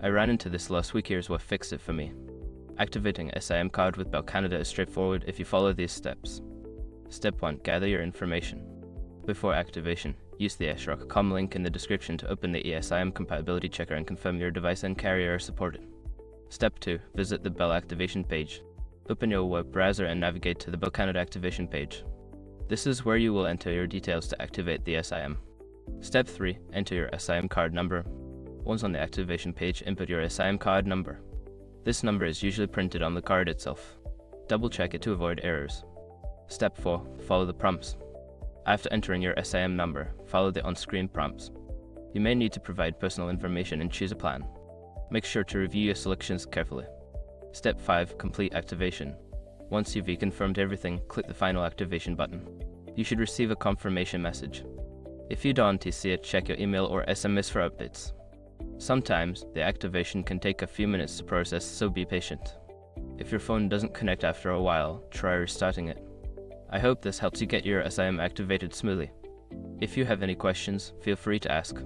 I ran into this last week. Here's what fixed it for me. Activating eSIM card with Bell Canada is straightforward if you follow these steps. Step 1. Gather your information. Before activation, use the SROC.com link in the description to open the eSIM compatibility checker and confirm your device and carrier are supported. Step 2. Visit the Bell activation page. Open your web browser and navigate to the Bell Canada activation page. This is where you will enter your details to activate the eSIM. Step 3. Enter your eSIM card number. Once on the activation page, input your eSIM card number. This number is usually printed on the card itself. Double check it to avoid errors. Step 4. Follow the prompts. After entering your eSIM number, follow the on-screen prompts. You may need to provide personal information and choose a plan. Make sure to review your selections carefully. Step 5. Complete activation. Once you've reconfirmed everything, click the final activation button. You should receive a confirmation message. If you don't see it, check your email or SMS for updates. Sometimes, the activation can take a few minutes to process, so be patient. If your phone doesn't connect after a while, try restarting it. I hope this helps you get your eSIM activated smoothly. If you have any questions, feel free to ask.